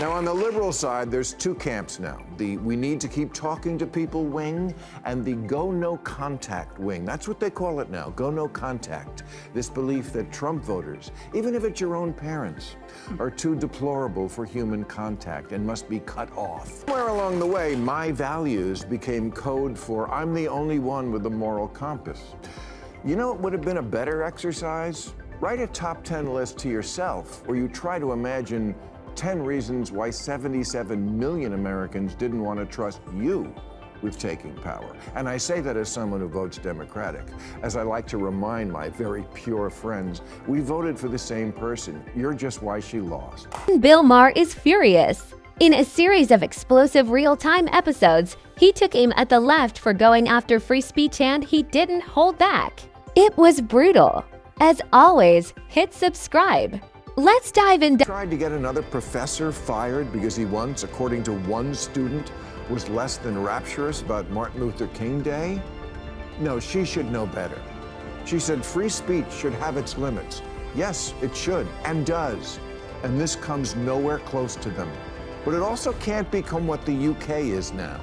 Now, on the liberal side, there's two camps now. The we need to keep talking to people wing and the go no contact wing. That's what they call it now, go no contact. This belief that Trump voters, even if it's your own parents, are too deplorable for human contact and must be cut off. Somewhere along the way, my values became code for I'm the only one with a moral compass. You know what would have been a better exercise? Write a top 10 list to yourself where you try to imagine 10 reasons why 77 million Americans didn't want to trust you with taking power. And I say that as someone who votes Democratic. As I like to remind my very pure friends, we voted for the same person. You're just why she lost. Bill Maher is furious. In a series of explosive real-time episodes, he took aim at the left for going after free speech and he didn't hold back. It was brutal. As always, hit subscribe. Let's dive in. Tried to get another professor fired because he once, according to one student, was less than rapturous about Martin Luther King Day? No, she should know better. She said free speech should have its limits. Yes, it should, and does. And this comes nowhere close to them. But it also can't become what the UK is now,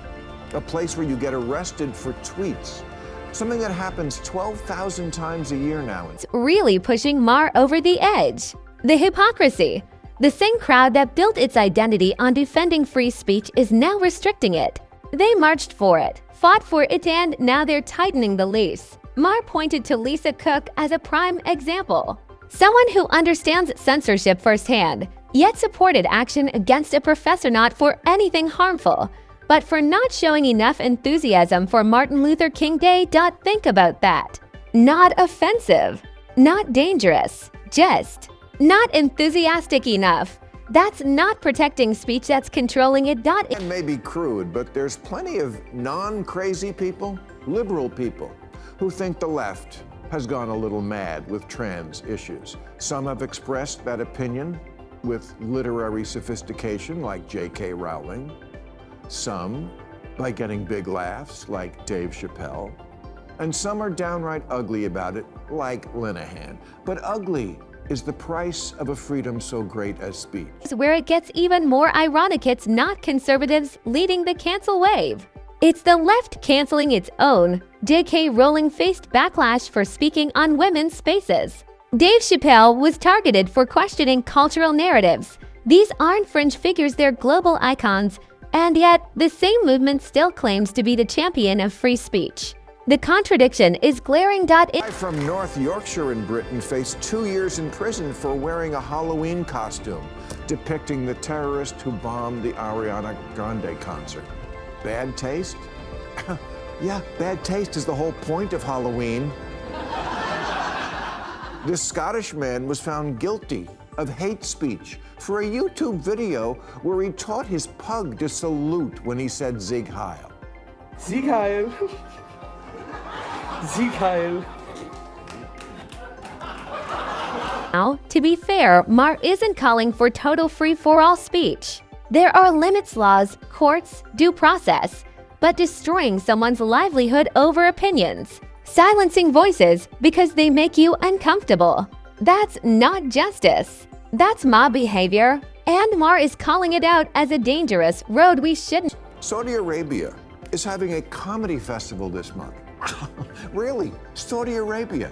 a place where you get arrested for tweets. Something that happens 12,000 times a year now. It's really pushing Maher over the edge. The hypocrisy. The same crowd that built its identity on defending free speech is now restricting it. They marched for it, fought for it, and now they're tightening the leash. Maher pointed to Lisa Cook as a prime example. Someone who understands censorship firsthand, yet supported action against a professor not for anything harmful, but for not showing enough enthusiasm for Martin Luther King Day. Think about that. Not offensive, not dangerous, just not enthusiastic enough. That's not protecting speech, that's controlling it. It may be crude, but there's plenty of non-crazy people, liberal people, who think the left has gone a little mad with trans issues. Some have expressed that opinion with literary sophistication, like J.K. Rowling. Some by getting big laughs, like Dave Chappelle. And some are downright ugly about it, like Linehan. But ugly is the price of a freedom so great as speech. Where it gets even more ironic, it's not conservatives leading the cancel wave. It's the left canceling its own. J.K. Rowling faced backlash for speaking on women's spaces. Dave Chappelle was targeted for questioning cultural narratives. These aren't fringe figures, they're global icons. And yet, the same movement still claims to be the champion of free speech. The contradiction is glaring. From North Yorkshire in Britain faced 2 years in prison for wearing a Halloween costume depicting the terrorist who bombed the Ariana Grande concert. Bad taste? Yeah, bad taste is the whole point of Halloween. This Scottish man was found guilty of hate speech for a YouTube video where he taught his pug to salute when he said Sieg Heil. Sieg Heil. Sieg Heil. Now, to be fair, Maher isn't calling for total free-for-all speech. There are limits, laws, courts, due process, but destroying someone's livelihood over opinions, silencing voices because they make you uncomfortable. That's not justice. That's mob behavior, and Maher is calling it out as a dangerous road we shouldn't. Saudi Arabia is having a comedy festival this month. Really, Saudi Arabia.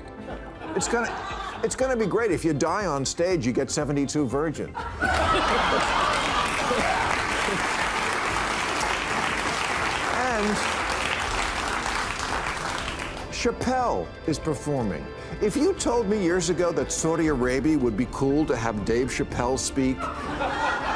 It's gonna be great. If you die on stage, you get 72 virgins. And Chappelle is performing. If you told me years ago that Saudi Arabia would be cool to have Dave Chappelle speak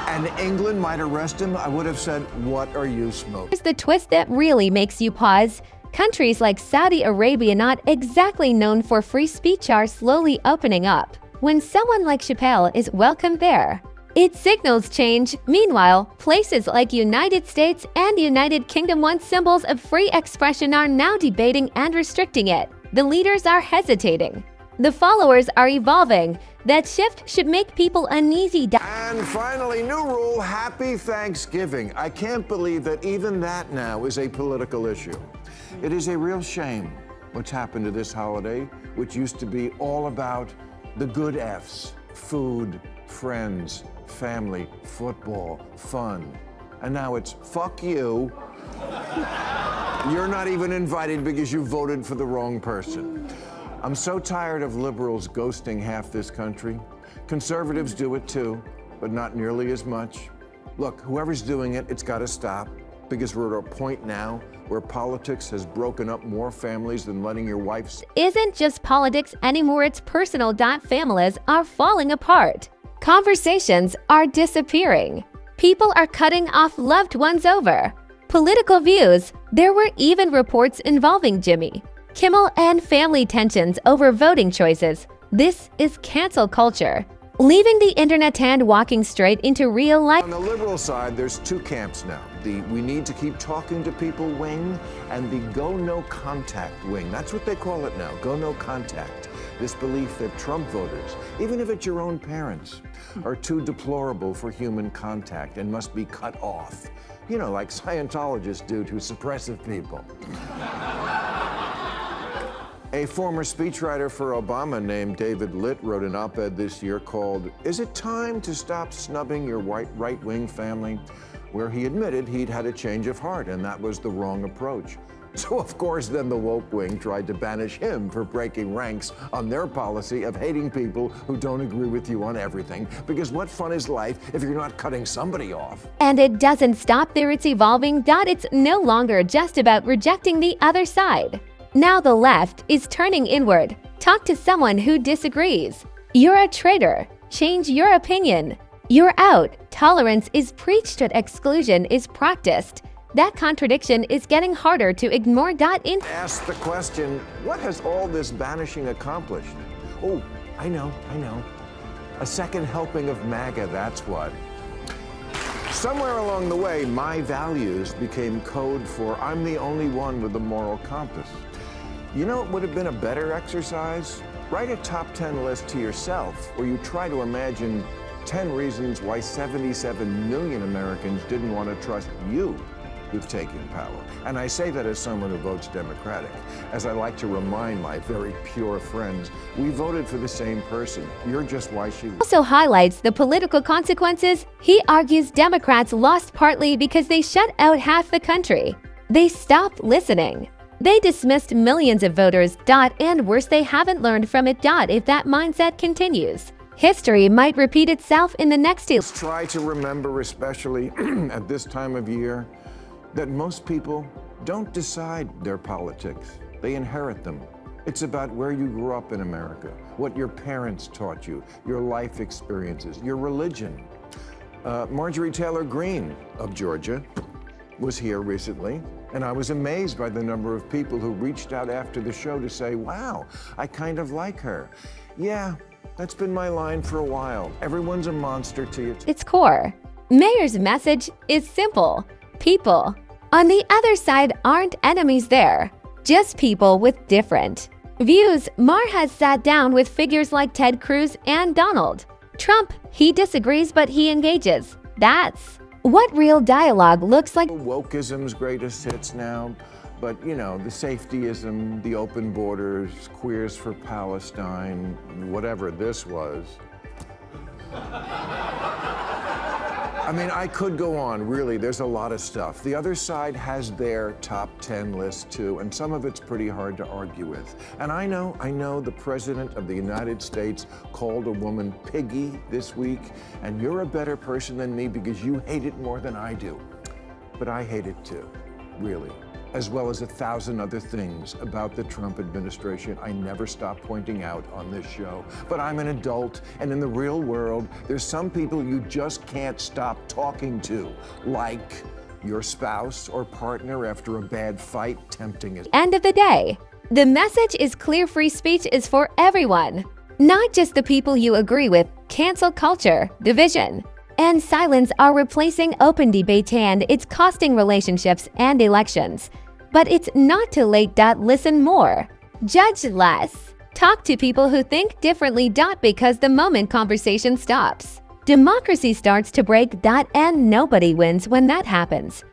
and England might arrest him, I would have said, what are you smoking? Here's the twist that really makes you pause. Countries like Saudi Arabia, not exactly known for free speech, are slowly opening up. When someone like Chappelle is welcome there, it signals change. Meanwhile, places like United States and United Kingdom, once symbols of free expression, are now debating and restricting it. The leaders are hesitating. The followers are evolving. That shift should make people uneasy. And finally, new rule, Happy Thanksgiving. I can't believe that even that now is a political issue. It is a real shame what's happened to this holiday, which used to be all about the good F's, food, friends, family, football, fun. And now it's fuck you. You're not even invited because you voted for the wrong person. I'm so tired of liberals ghosting half this country. Conservatives do it too, but not nearly as much. Look, whoever's doing it, it's got to stop, because we're at a point now where politics has broken up more families than letting your wife... Isn't just politics anymore, it's personal. Families are falling apart. Conversations are disappearing. People are cutting off loved ones over political views. There were even reports involving Jimmy Kimmel and family tensions over voting choices. This is cancel culture, leaving the internet and walking straight into real life. On the liberal side, there's two camps now. The we need to keep talking to people wing and the go no contact wing. That's what they call it now, go no contact. This belief that Trump voters, even if it's your own parents, are too deplorable for human contact and must be cut off. You know, like Scientologists do to suppressive people. A former speechwriter for Obama named David Litt wrote an op-ed this year called, "Is it time to stop snubbing your right-wing family?" where he admitted he'd had a change of heart and that was the wrong approach. So of course then the woke wing tried to banish him for breaking ranks on their policy of hating people who don't agree with you on everything, because what fun is life if you're not cutting somebody off? And it doesn't stop there, it's evolving. It's no longer just about rejecting the other side. Now the left is turning inward. Talk to someone who disagrees. You're a traitor. Change your opinion. You're out. Tolerance is preached, but exclusion is practiced. That contradiction is getting harder to ignore. Ask the question, what has all this banishing accomplished? Oh, I know. A second helping of MAGA, that's what. Somewhere along the way, my values became code for I'm the only one with a moral compass. You know what would have been a better exercise? Write a top 10 list to yourself where you try to imagine 10 reasons why 77 million Americans didn't want to trust you with taking power. And I say that as someone who votes Democratic. As I like to remind my very pure friends, we voted for the same person. You're just why she... Also highlights the political consequences. He argues Democrats lost partly because they shut out half the country. They stopped listening. They dismissed millions of voters. And worse, they haven't learned from it. If that mindset continues, history might repeat itself in the next year. Try to remember, especially at this time of year, that most people don't decide their politics. They inherit them. It's about where you grew up in America, what your parents taught you, your life experiences, your religion. Marjorie Taylor Greene of Georgia was here recently, and I was amazed by the number of people who reached out after the show to say, wow, I kind of like her. Yeah, that's been my line for a while. Everyone's a monster to you. Its core. Maher's message is simple. People on the other side aren't enemies, they're just people with different views. Maher has sat down with figures like Ted Cruz and Donald Trump. He disagrees, but he engages. That's what real dialogue looks like. Wokeism's greatest hits now, but you know, the safetyism, the open borders, queers for Palestine, whatever this was. I mean, I could go on, really. There's a lot of stuff. The other side has their top 10 list too, and some of it's pretty hard to argue with. And I know the President of the United States called a woman piggy this week, and you're a better person than me because you hate it more than I do. But I hate it too, really. As well as 1,000 other things about the Trump administration I never stop pointing out on this show. But I'm an adult, and in the real world, there's some people you just can't stop talking to, like your spouse or partner after a bad fight tempting it. End of the day, the message is clear: free speech is for everyone, not just the people you agree with. Cancel culture, division, and silence are replacing open debate, and it's costing relationships and elections. But it's not too late. Listen more. Judge less. Talk to people who think differently. Because the moment conversation stops, democracy starts to break. And nobody wins when that happens.